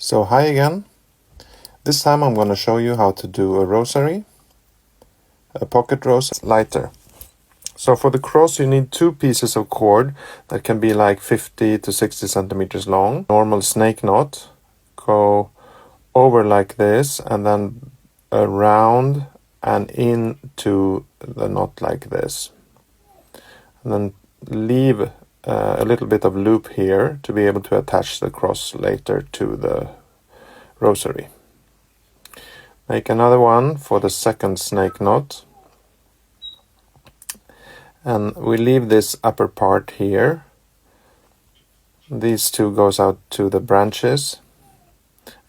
So hi again. This time I'm going to show you how to do a rosary, a pocket rose lighter. So for the cross you need two pieces of cord that can be like 50 to 60 centimeters long. Normal snake knot. Go over like this and then around and into the knot like this. And then leave a little bit of loop here to be able to attach the cross later to the rosary. Make another one for the second snake knot. And we leave this upper part here. These two goes out to the branches.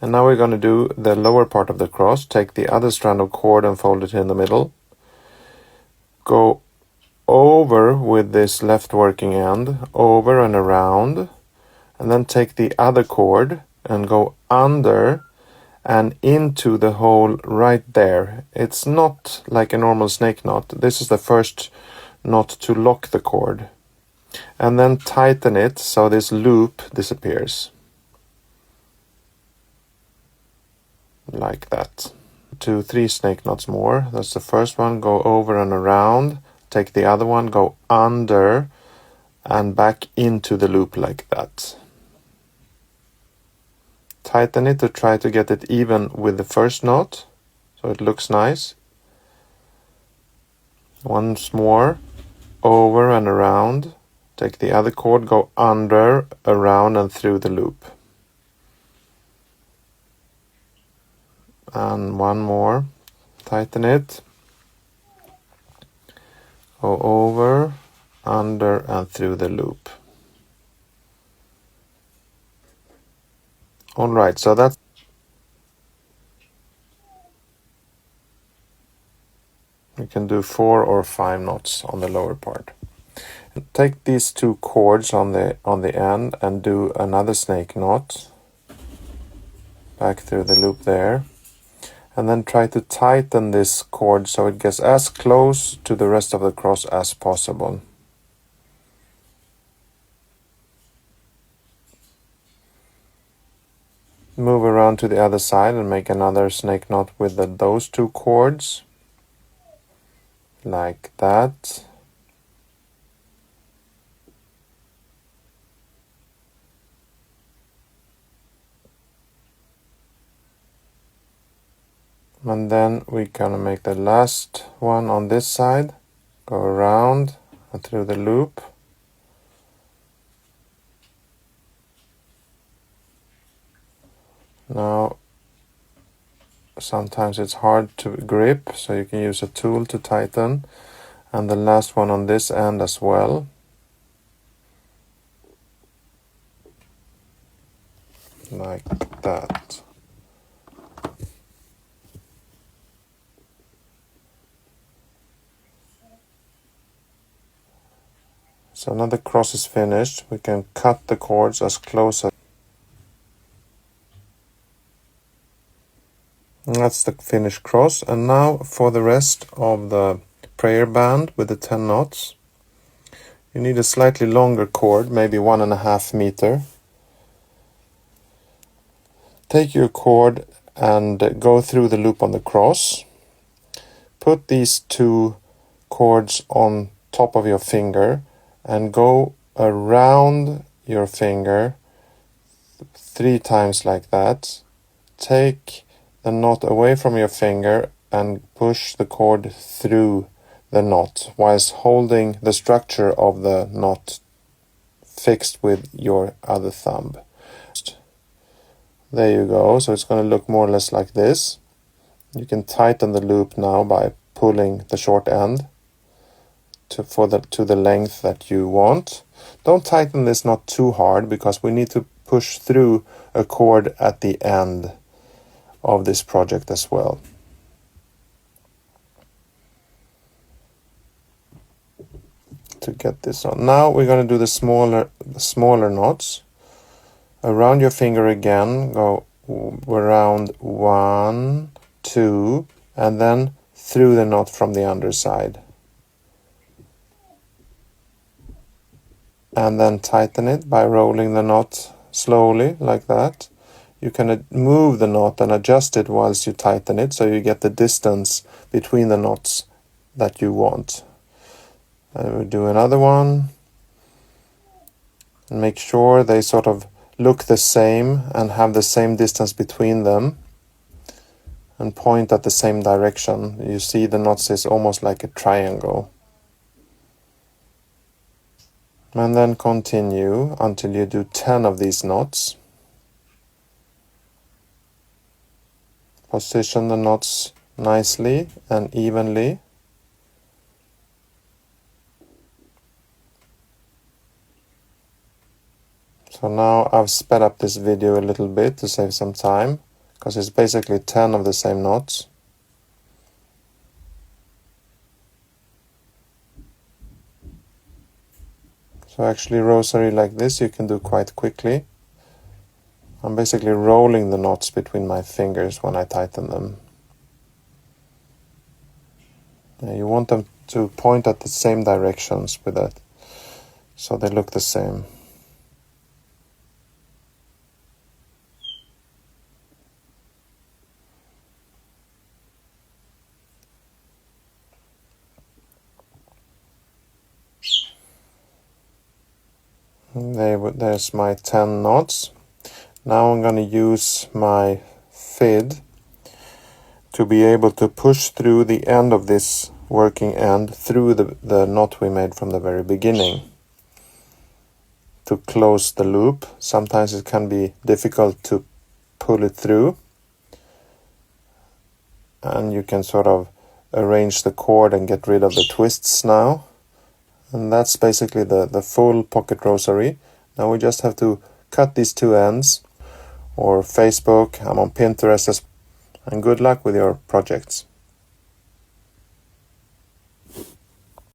And now we're going to do the lower part of the cross. Take the other strand of cord and fold it in the middle. Go over with this left working end, over and around. And then take the other cord and go under and into the hole right there. It's not like a normal snake knot. This is the first knot to lock the cord. And then tighten it so this loop disappears. Like that. 2, 3 snake knots more. That's the first one. Go over and around. Take the other one, go under and back into the loop like that. Tighten it to try to get it even with the first knot so it looks nice. Once more, over and around. Take the other cord, go under, around and through the loop. And one more. Tighten it. Go over, under and through the loop. Alright, so that's you can do 4 or 5 knots on the lower part. Take these two cords on the end and do another snake knot back through the loop there, and then try to tighten this cord so it gets as close to the rest of the cross as possible. Move around to the other side and make another snake knot with those two cords like that. And then we're gonna make the last one on this side. Go around and through the loop. Now, sometimes it's hard to grip, so you can use a tool to tighten. And the last one on this end as well. Like that. So now the cross is finished. We can cut the cords as close as. And that's the finished cross. And now for the rest of the prayer band with the 10 knots. You need a slightly longer cord, maybe 1.5 meters. Take your cord and go through the loop on the cross. Put these two cords on top of your finger and go around your finger 3 times like that. Take the knot away from your finger and push the cord through the knot whilst holding the structure of the knot fixed with your other thumb. There you go. So it's going to look more or less like this. You can tighten the loop now by pulling the short end to the length that you want. Don't tighten this knot too hard because we need to push through a cord at the end of this project as well. To get this on. Now we're going to do the smaller knots. Around your finger again, go around 1, 2, and then through the knot from the underside. And then tighten it by rolling the knot slowly like that. you can move the knot and adjust it whilst you tighten it, so you get the distance between the knots that you want. And we'll do another one and make sure they sort of look the same and have the same distance between them and point at the same direction. You see the knots is almost like a triangle. And then continue until you do 10 of these knots. Position the knots nicely and evenly. So now I've sped up this video a little bit to save some time, because it's basically 10 of the same knots. So actually rosary like this you can do quite quickly. I'm basically rolling the knots between my fingers when I tighten them. You want them to point at the same directions with that, so they look the same. There's my 10 knots. Now I'm going to use my fid to be able to push through the end of this working end through the knot we made from the very beginning to close the loop. Sometimes it can be difficult to pull it through, and you can sort of arrange the cord and get rid of the twists now. And that's basically the full pocket rosary. Now we just have to cut these two ends, or Facebook, I'm on Pinterest, and good luck with your projects.